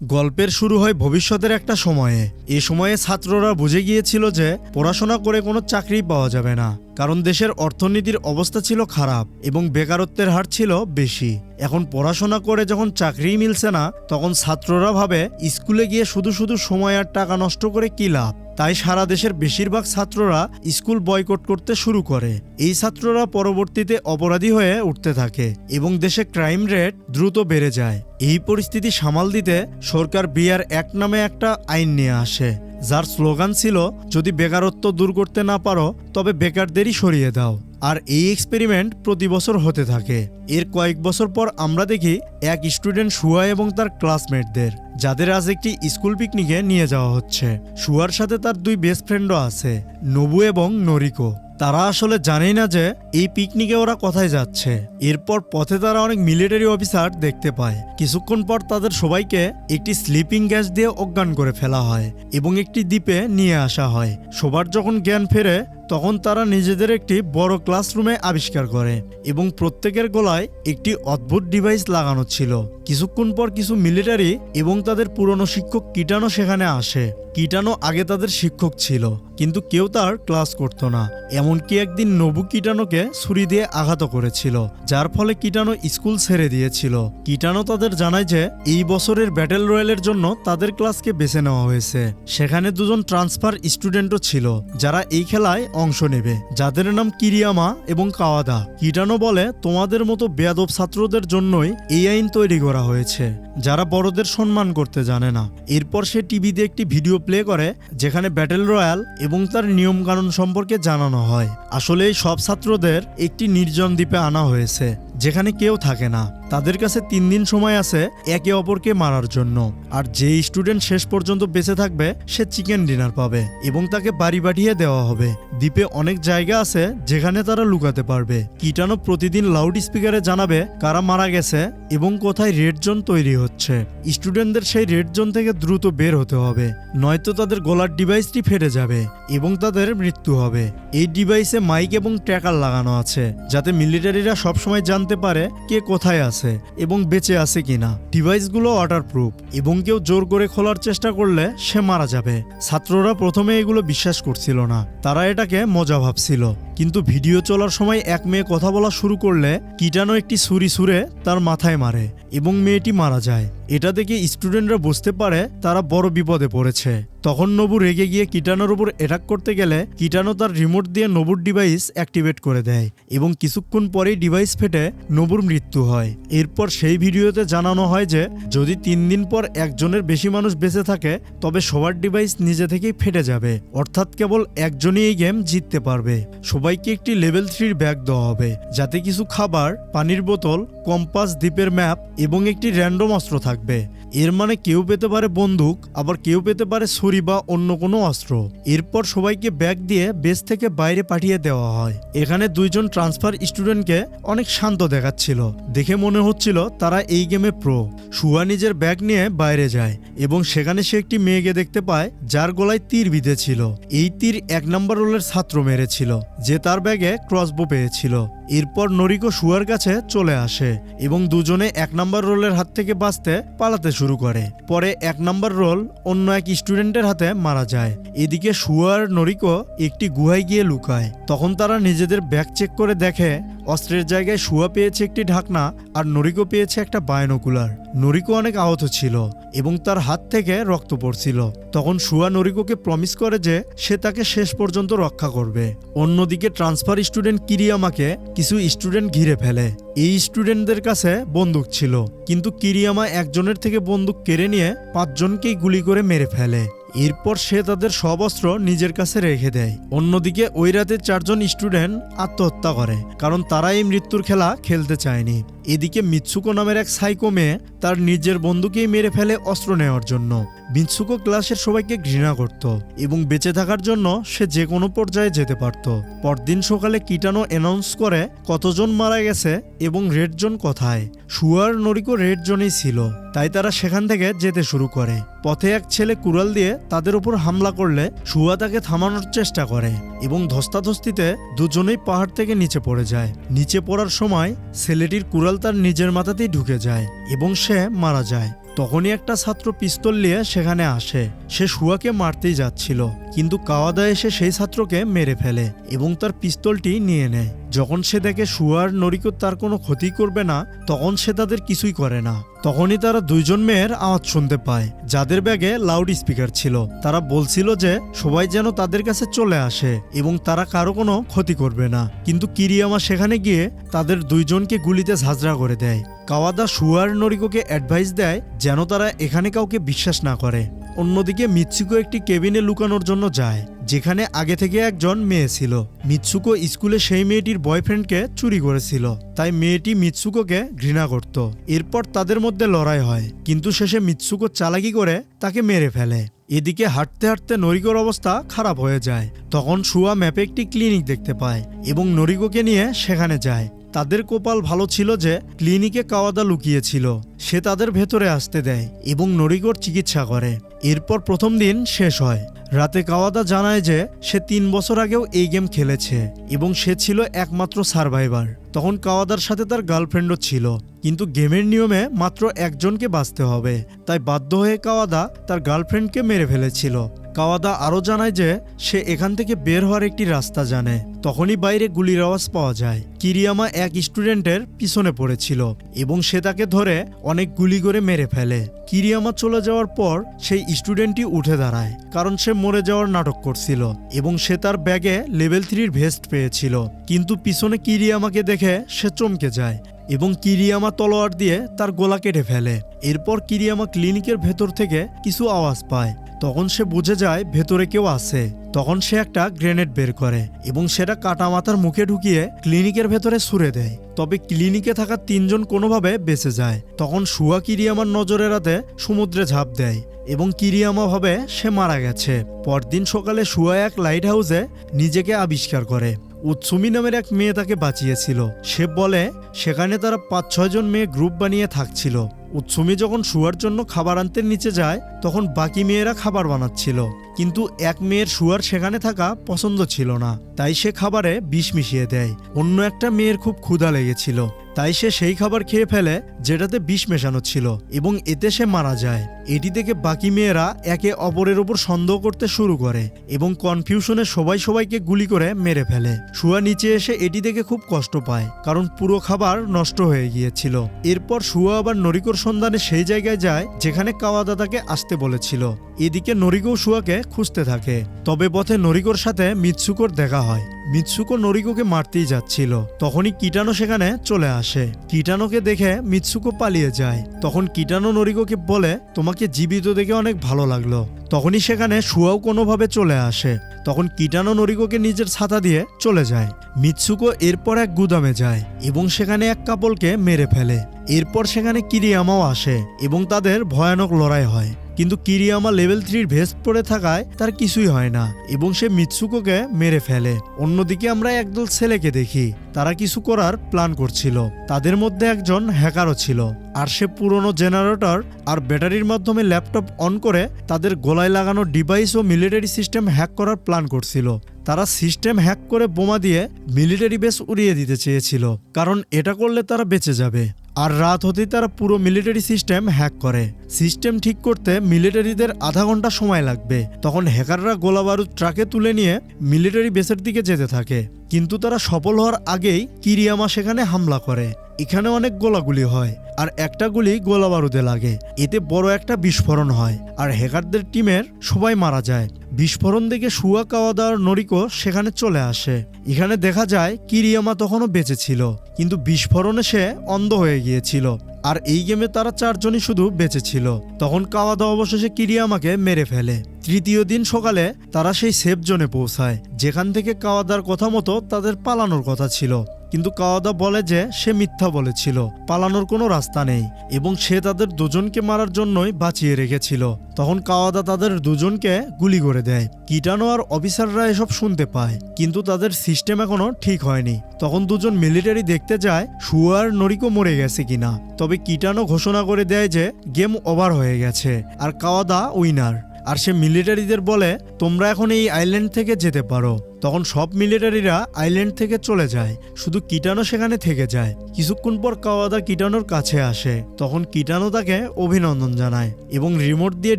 গল্পের শুরু হয় ভবিষ্যতের একটা সময়ে। এ সময়ে ছাত্ররা বুঝে গিয়েছিল যে পড়াশোনা করে কোনো চাকরি পাওয়া যাবে না, কারণ দেশের অর্থনীতির অবস্থা ছিল খারাপ এবং বেকারত্বের হার ছিল বেশি। এখন পড়াশোনা করে যখন চাকরিই মিলছে না, তখন ছাত্ররা ভাবে স্কুলে গিয়ে শুধু শুধু সময় আর টাকা নষ্ট করে কী লাভ। তাই সারা দেশের বেশিরভাগ ছাত্ররা স্কুল বয়কট করতে শুরু করে। এই ছাত্ররা পরবর্তীতে অপরাধী হয়ে উঠতে থাকে এবং দেশে ক্রাইম রেট দ্রুত বেড়ে যায়। এই পরিস্থিতি সামাল দিতে সরকার বিআর অ্যাক্ট নামে একটা আইন নিয়ে আসে, যার স্লোগান ছিল, যদি বেকারত্ব দূর করতে না পারো তবে বেকারদেরই সরিয়ে দাও। আর এই এক্সপেরিমেন্ট প্রতি বছর হতে থাকে। এর কয়েক বছর পর আমরা দেখি এক স্টুডেন্ট শুয়া এবং তার ক্লাসমেটদের, যাদের আজ একটি স্কুল পিকনিকে নিয়ে যাওয়া হচ্ছে। শুয়ার সাথে তার দুই বেস্ট ফ্রেন্ডও আছে, নবু এবং নরিকো। তারা আসলে জানেই না যে এই পিকনিকে ওরা কোথায় যাচ্ছে। এরপর পথে তারা অনেক মিলিটারি অফিসার দেখতে পায়। কিছুক্ষণ পর তাদের সবাইকে একটি স্লিপিং গ্যাস দিয়ে অজ্ঞান করে ফেলা হয় এবং একটি দ্বীপে নিয়ে আসা হয়। সবার যখন জ্ঞান ফেরে, তখন তারা নিজেদের একটি বড় ক্লাসরুমে আবিষ্কার করে এবং প্রত্যেকের গলায় একটি অদ্ভুত ডিভাইস লাগানো ছিল। কিছুক্ষণ পর কিছু মিলিটারি এবং তাদের পুরনো শিক্ষক কিটানো সেখানে আসে। কিটানো আগে তাদের শিক্ষক ছিল, কিন্তু কেউ তার ক্লাস করত না। এমনকি একদিন নবু কিটানোকে ছুরি দিয়ে আঘাত করেছিল, যার ফলে কিটানো স্কুল ছেড়ে দিয়েছিল। কিটানো তাদের জানায় যে এই বছরের ব্যাটেল রয়্যালের জন্য তাদের ক্লাসকে বেছে নেওয়া হয়েছে। সেখানে দুজন ট্রান্সফার স্টুডেন্টও ছিল, যারা এই খেলায় অংশ নেবে, যাদের নাম কিরিয়ামা এবং কাওয়াদা। কিটানো বলে, তোমাদের মতো বেয়াদব ছাত্রদের জন্যই এই আইন তৈরি করা হয়েছে, যারা বড়দের সম্মান করতে জানে না। এরপর সে টিভিতে একটি ভিডিও প্লে করে, যেখানে ব্যাটেল রয়্যাল এবং তার নিয়ম কানুন সম্পর্কে জানানো হয়। আসলে এই সব ছাত্রদের একটি নির্জন দ্বীপে আনা হয়েছে, যেখানে কেউ থাকে না। তাদের কাছে 3 দিন সময় আছে একে অপরকে মারার জন্য। আর যে স্টুডেন্ট শেষ পর্যন্ত বেঁচে থাকবে, সে চিকেন ডিনার পাবে এবং তাকে বাড়ি পাঠিয়ে দেওয়া হবে। দ্বীপে অনেক জায়গা আছে যেখানে তারা লুকাতে পারবে। কিটানো প্রতিদিন লাউড স্পিকারে জানাবে কারা মারা গেছে এবং কোথায় রেড জোন তৈরি হচ্ছে। স্টুডেন্টদের সেই রেড জোন থেকে দ্রুত বের হতে হবে, নয়তো তাদের গলার ডিভাইসটি ফেটে যাবে এবং তাদের মৃত্যু হবে। এই ডিভাইসে মাইক এবং ট্র্যাকার লাগানো আছে, যাতে মিলিটারিরা সবসময় জানতে পারে কে কোথায় আছে এবং বেঁচে আছে কিনা। ডিভাইসগুলো ওয়াটারপ্রুফ এবং কেউ জোর করে খোলার চেষ্টা করলে সে মারা যাবে। ছাত্ররা প্রথমে এগুলো বিশ্বাস করছিল না, তারা এটাকে মজা ভাবছিল। কিন্তু ভিডিও চলার সময় এক মেয়ে কথা বলা শুরু করলে কিটানো একটি ছুরি ছুঁড়ে তার মাথায় মারে এবং মেয়েটি মারা যায়। এটা দেখে স্টুডেন্টরা বুঝতে পারে তারা বড় বিপদে পড়েছে। তখন নবু রেগে গিয়ে কিটানোর উপর অ্যাটাক করতে গেলে কিটানো তার রিমোট দিয়ে নবুর ডিভাইস অ্যাক্টিভেট করে দেয় এবং কিছুক্ষণ পরেই ডিভাইস ফেটে নবুর মৃত্যু হয়। এরপর সেই ভিডিওতে জানানো হয় যে যদি 3 দিন পর একজনের বেশি মানুষ বেঁচে থাকে, তবে সবার ডিভাইস নিজে থেকেই ফেটে যাবে, অর্থাৎ কেবল একজনই এই গেম জিততে পারবে। সবাইকে একটি লেভেল 3 ব্যাগ দেওয়া হবে, যাতে কিছু খাবার, পানির বোতল, কম্পাস, দ্বীপের ম্যাপ এবং একটি র্যান্ডম অস্ত্র থাকবে। এর মানে কেউ পেতে পারে বন্দুক, আবার কেউ পেতে পারে ছুরি বা অন্য কোনো অস্ত্র। এরপর সবাইকে ব্যাগ দিয়ে বেস থেকে বাইরে পাঠিয়ে দেওয়া হয়। এখানে 2 জন ট্রান্সফার স্টুডেন্টকে অনেক শান্ত দেখাচ্ছিল, দেখে মনে হচ্ছিল তারা এই গেমে প্রো। শুয়া নিজের ব্যাগ নিয়ে বাইরে যায় এবং সেখানে সে একটি মেয়েকে দেখতে পায়, যার গলায় তীর বিঁধেছিল। এই তীর 1 নম্বর রোলের ছাত্র মেরেছিল, যে তার ব্যাগে ক্রসবো পেয়েছিল। এরপর নরিকো শুয়ার কাছে চলে আসে এবং দুজনে 1 নম্বর রোলের হাত থেকে বাঁচতে পালাতে শুরু করে। পরে 1 নম্বর রোল অন্য এক স্টুডেন্টের হাতে মারা যায়। এদিকে শুয়ার নরিকো একটি গুহায় গিয়ে লুকায়। তখন তারা নিজেদের ব্যাগ চেক করে দেখে অস্ত্রের জায়গায় শুয়া পেয়েছে একটি ঢাকনা আর নরিকো পেয়েছে একটা বায়োনোকুলার। নরিকো অনেক আহত ছিল এবং তার হাত থেকে রক্ত পড়ছিল। তখন শুয়া নরিকোকে প্রমিস করে যে সে তাকে শেষ পর্যন্ত রক্ষা করবে। অন্যদিকে ট্রান্সফার স্টুডেন্ট কিরিয়ামাকে কিছু স্টুডেন্ট ঘিরে ফেলে। এই স্টুডেন্টদের কাছে বন্দুক ছিল, কিন্তু কিরিয়ামা একজনের থেকে বন্দুক কেড়ে নিয়ে 5 জনকেই গুলি করে মেরে ফেলে। এরপর সে তাদের সব অস্ত্র নিজের কাছে রেখে দেয়। অন্যদিকে ওই রাতে 4 জন স্টুডেন্ট আত্মহত্যা করে, কারণ তারা এই মৃত্যুর খেলা খেলতে চায়নি। এদিকে মিৎসুকো নামের এক সাইকো মেয়ে তার নিজের বন্ধুকেই মেরে ফেলে অস্ত্র নেওয়ার জন্য। মিৎসুকো ক্লাসের সবাইকে ঘৃণা করত এবং বেঁচে থাকার জন্য সে যে কোনো পর্যায়ে যেতে পারত। পরদিন সকালে কিটানো অ্যানাউন্স করে কতজন মারা গেছে এবং রেড জোন কোথায়। শুয়ার নরিকো রেড জোনেই ছিল, তাই তারা সেখান থেকে যেতে শুরু করে। পথে এক ছেলে কুড়াল দিয়ে তাদের উপর হামলা করলে শুয়া তাকে থামানোর চেষ্টা করে এবং ধস্তাধস্তিতে দুজনেই পাহাড় থেকে নিচে পড়ে যায়। নিচে পড়ার সময় ছেলেটির কুড়াল তার নিজের মাথাতেই ঢুকে যায় এবং সে মারা যায়। তখনই একটা ছাত্র পিস্তল নিয়ে সেখানে আসে। সে শুয়াকে মারতেই যাচ্ছিল, কিন্তু কাওয়াদা এসে সেই ছাত্রকে মেরে ফেলে এবং তার পিস্তলটি নিয়ে নেয়। যখন সে দেখে শুয়া আর নরিকো তার কোনো ক্ষতি করবে না, তখন সে তাদের কিছুই করে না। তখনই তারা দুইজন মেয়ের আওয়াজ শুনতে পায়, যাদের ব্যাগে লাউড স্পিকার ছিল। তারা বলছিল যে সবাই যেন তাদের কাছে চলে আসে এবং তারা কারো কোনো ক্ষতি করবে না। কিন্তু কিরিয়ামা সেখানে গিয়ে তাদের দুইজনকে গুলিতে ঝাঁঝরা করে দেয়। কাওয়াদা শুয়া আর নরিকোকে অ্যাডভাইস দেয় যেন তারা এখানে কাউকে বিশ্বাস না করে। অন্যদিকে মিৎসুকো একটি কেবিনে লুকানোর জন্য যায়, যেখানে আগে থেকে একজন মেয়ে ছিল। মিৎসুকো স্কুলে সেই মেয়েটির বয়ফ্রেন্ডকে চুরি করেছিল, তাই মেয়েটি মিৎসুকোকে ঘৃণা করত। এরপর তাদের মধ্যে লড়াই হয়, কিন্তু শেষে মিৎসুকো চালাকি করে তাকে মেরে ফেলে। এদিকে হাঁটতে হাঁটতে নরিকোর অবস্থা খারাপ হয়ে যায়। তখন শুয়া ম্যাপে একটি ক্লিনিক দেখতে পায় এবং নরিকোকে নিয়ে সেখানে যায়। তাদের কপাল ভালো ছিল যে ক্লিনিকে কাওয়াদা লুকিয়েছিল। সে তাদের ভেতরে আসতে দেয় এবং নরিকোর চিকিৎসা করে। এরপর প্রথম দিন শেষ হয়। রাতে কাওয়াদা জানায় যে সে 3 বছর আগেও এই গেম খেলেছে এবং সে ছিল একমাত্র সার্ভাইভার। তখন কাওয়াদার সাথে তার গার্লফ্রেন্ডও ছিল, কিন্তু গেমের নিয়মে মাত্র একজনকে বাঁচতে হবে, তাই বাধ্য হয়ে কাওয়াদা তার গার্লফ্রেন্ডকে মেরে ফেলেছিল। কাওয়াদা আরও জানায় যে সে এখান থেকে বের হওয়ার একটি রাস্তা জানে। তখনই বাইরে গুলির আওয়াজ পাওয়া যায়। কিরিয়ামা এক স্টুডেন্টের পিছনে পড়েছিল এবং সে তাকে ধরে অনেক গুলি করে মেরে ফেলে। কিরিয়ামা চলে যাওয়ার পর সেই স্টুডেন্টটি উঠে দাঁড়ায়, কারণ সে মরে যাওয়ার নাটক করছিল এবং সে তার ব্যাগে লেভেল 3 ভেস্ট পেয়েছিল। কিন্তু পিছনে কিরিয়ামাকে দেখে সে চমকে যায় এবং কিরিয়ামা তলোয়ার দিয়ে তার গলা কেটে ফেলে। এরপর কিরিয়ামা ক্লিনিকের ভেতর থেকে কিছু আওয়াজ পায়। তখন সে বুঝে যায় ভেতরে কেউ আছে। তখন সে একটা গ্রেনেড বের করে এবং সেটা কাটা মাথার মুখে ঢুকিয়ে ক্লিনিকের ভেতরে ছুড়ে দেয়। তবে ক্লিনিকে থাকা 3 জন কোনোভাবে বেঁচে যায়। তখন শুয়া কিরিয়ামার নজর এড়াতে সমুদ্রে ঝাঁপ দেয় এবং কিরিয়ামা ভাবে সে মারা গেছে। পরদিন সকালে শুয়া এক লাইট হাউসে নিজেকে আবিষ্কার করে। উৎসুমি নামের এক মেয়ে তাকে বাঁচিয়েছিল। সে বলে সেখানে তারা 5-6 জন মেয়ে গ্রুপ বানিয়ে থাকছিল। উৎসুমি যখন শুয়ার জন্য খাবার আনতে নিচে যায়, তখন বাকি মেয়েরা খাবার বানাচ্ছিল, কিন্তু এক মেয়ের শুয়ার সেখানে থাকা পছন্দ ছিল না, তাই সে খাবারে বিষ মিশিয়ে দেয়। অন্য একটা মেয়ের খুব ক্ষুধা লেগেছিল, তাই সে সেই খাবার খেয়ে ফেলে যেটাতে বিষ মেশানো ছিল এবং এতে সে মারা যায়। এটি থেকে বাকি মেয়েরা একে অপরের উপর সন্দেহ করতে শুরু করে এবং কনফিউশনে সবাই সবাইকে গুলি করে মেরে ফেলে। শুয়া নিচে এসে এটি দেখে খুব কষ্ট পায়, কারণ পুরো খাবার নষ্ট হয়ে গিয়েছিল। এরপর শুয়া আবার নরিকোর সন্ধানে সেই জায়গায় যায় যেখানে কাওয়াদা তাকে আসতে বলেছিল। এদিকে নরিকো শুয়াকে খুঁজতে থাকে। তবে পথে নরিকোর সাথে মিৎসুকোর দেখা হয়। মিৎসুকো নরিকোকে মারতেই যাচ্ছিল, তখনই কিটানো সেখানে চলে আসে। কিটানোকে দেখে মিৎসুকো পালিয়ে যায়। তখন কিটানো নরিকোকে বলে, তোমাকে জীবিত দেখে অনেক ভালো লাগলো। তখনই সেখানে শুয়াও কোনোভাবে চলে আসে। তখন কিটানো নরিকোকে নিজের ছাতা দিয়ে চলে যায়। মিৎসুকো এরপর এক গুদামে যায় এবং সেখানে এক কাপলকে মেরে ফেলে। এরপর সেখানে কিরিয়ামাও আসে এবং তাদের ভয়ানক লড়াই হয়, কিন্তু কিরিয়ামা লেভেল 3 ভেস্ট পরে থাকায় তার কিছুই হয় না এবং সে মিৎসুকোকে মেরে ফেলে। অন্যদিকে আমরা একদল ছেলেকে দেখি, তারা কিছু করার প্ল্যান করছিল। তাদের মধ্যে একজন হ্যাকারও ছিল, আর সে পুরনো জেনারেটর আর ব্যাটারির মাধ্যমে ল্যাপটপ অন করে তাদের গলায় লাগানো ডিভাইস ও মিলিটারি সিস্টেম হ্যাক করার প্ল্যান করছিল। তারা সিস্টেম হ্যাক করে বোমা দিয়ে মিলিটারি বেস উড়িয়ে দিতে চেয়েছিল, কারণ এটা করলে তারা বেঁচে যাবে। আর রাত হতেই তারা পুরো মিলিটারি সিস্টেম হ্যাক করে। সিস্টেম ঠিক করতে মিলিটারিদের আধা ঘন্টা সময় লাগবে। তখন হ্যাকাররা গোলা বারুদ ট্রাকে তুলে নিয়ে মিলিটারি বেসের দিকে যেতে থাকে, কিন্তু তারা সফল হওয়ার আগেই কিরিয়ামা সেখানে হামলা করে। এখানে অনেক গোলাগুলি হয় আর একটা গুলি গোলা বারুদে লাগে। এতে বড় একটা বিস্ফোরণ হয় আর হ্যাকারদের টিমের সবাই মারা যায়। বিস্ফোরণ দেখে শুয়া, কাওয়াদা আর নরিকো সেখানে চলে আসে। এখানে দেখা যায় কিরিয়ামা তখনও বেঁচে ছিল, কিন্তু বিস্ফোরণে সে অন্ধ হয়ে গিয়েছিল। আর এই গেমে তারা 4 জনই শুধু বেঁচে ছিল। তখন কাওয়াদা অবশেষে কিরিয়ামাকে মেরে ফেলে। তৃতীয় দিন সকালে তারা সেই সেফ জোনে পৌঁছায়, যেখান থেকে কাওয়াদার কথা মতো তাদের পালানোর কথা ছিল। কিন্তু কাওয়াদা বলে যে সে মিথ্যা বলেছিল, পালানোর কোনো রাস্তা নেই এবং সে তাদের দুজনকে মারার জন্যই বাঁচিয়ে রেখেছিল। তখন কাওয়াদা তাদের দুজনকে গুলি করে দেয়। কিটানো আর অফিসাররা এসব শুনতে পায়, কিন্তু তাদের সিস্টেম এখনো ঠিক হয়নি। তখন দুজন মিলিটারি দেখতে যায় শুয়া আর নরিকো মরে গেছে কিনা। তবে কিটানো ঘোষণা করে দেয় যে গেম ওভার হয়ে গেছে আর কাওয়াদা উইনার। আর সে মিলিটারিদের বলে, তোমরা এখন এই আইল্যান্ড থেকে যেতে পারো। তখন সব মিলিটারিরা আইল্যান্ড থেকে চলে যায়, শুধু কিটানো সেখানে থেকে যায়। কিছুক্ষণ পর কাওয়াদা কিটানোর কাছে আসে, তখন কিটানো তাকে অভিনন্দন জানায় এবং রিমোট দিয়ে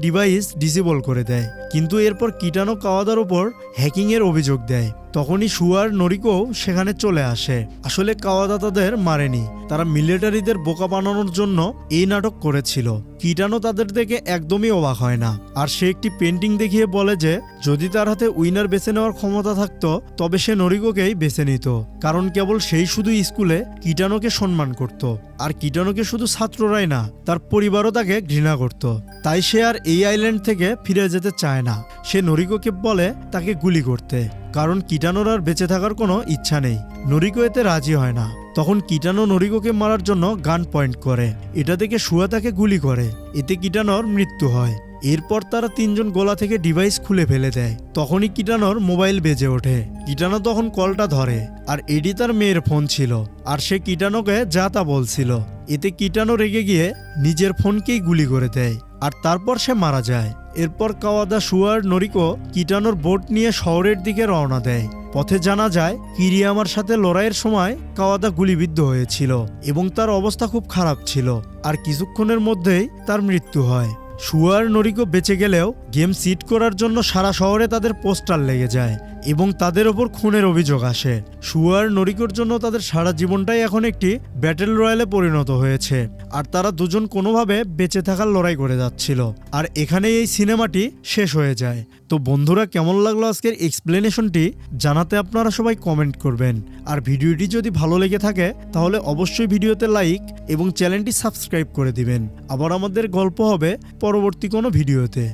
ডিভাইস ডিসেবল করে দেয়। কিন্তু এরপর কিটানো কাওয়াদার উপর হ্যাকিংয়ের অভিযোগ দেয়। তখনই শুয়ার নরিকো সেখানে চলে আসে। আসলে কাওয়াদা তাদের মারেনি, তারা মিলিটারিদের বোকা বানানোর জন্য এই নাটক করেছিল। কিটানো তাদের দেখে একদমই অবাক হয় না, আর সে একটি পেন্টিং দেখিয়ে বলে যে যদি তার হাতে উইনার বেছে নেওয়ার ক্ষমতা থাকতো তবে সে নরিকোকেই বেছে নিত, কারণ কেবল সেই শুধু স্কুলে কিটানোকে সম্মান করত। আর কিটানোকে শুধু ছাত্ররাই না, তার পরিবারও তাকে ঘৃণা করত। তাই সে আর এই আইল্যান্ড থেকে ফিরে যেতে চায় না। সে নরিকোকে বলে তাকে গুলি করতে, কারণ কিটানোর আর বেঁচে থাকার কোনো ইচ্ছা নেই। নরিকো এতে রাজি হয় না। তখন কিটানো নরিকোকে মারার জন্য গান পয়েন্ট করে, এটা দেখে শুয়া তাকে গুলি করে, এতে কিটানোর মৃত্যু হয়। এরপর তারা তিনজন গোলা থেকে ডিভাইস খুলে ফেলে দেয়। তখনই কিটানোর মোবাইল বেজে ওঠে। কিটানো তখন কলটা ধরে, আর এডি তার মেয়ের ফোন ছিল, আর সে কিটানোকে যা তা বলছিল। এতে কিটানো রেগে গিয়ে নিজের ফোনকেই গুলি করে দেয়, আর তারপর সে মারা যায়। এরপর কাওয়াদা, শুয়ার, নরিকো কিটানোর বোট নিয়ে শহরের দিকে রওনা দেয়। পথে জানা যায় কিরিয়ামার সাথে লড়াইয়ের সময় কাওয়াদা গুলিবিদ্ধ হয়েছিল এবং তার অবস্থা খুব খারাপ ছিল, আর কিছুক্ষণের মধ্যেই তার মৃত্যু হয়। শুয়ার, নরিকো বেঁচে গেলেও গেম সিট করার জন্য সারা শহরে তাদের পোস্টার লেগে যায় এবং তাদের ওপর খুনের অভিযোগ আসে। শুয়ার, নরিকোর জন্য তাদের সারা জীবনটাই এখন একটি ব্যাটেল রয়্যালে পরিণত হয়েছে, আর তারা দুজন কোনোভাবে বেঁচে থাকার লড়াই করে যাচ্ছিল। আর এখানেই এই সিনেমাটি শেষ হয়ে যায়। তো বন্ধুরা, কেমন লাগলো আজকের এক্সপ্লেনেশনটি জানাতে আপনারা সবাই কমেন্ট করবেন। আর ভিডিওটি যদি ভালো লেগে থাকে তাহলে অবশ্যই ভিডিওতে লাইক এবং চ্যানেলটি সাবস্ক্রাইব করে দিবেন। আবার আমাদের গল্প হবে পরবর্তী কোনো ভিডিওতে।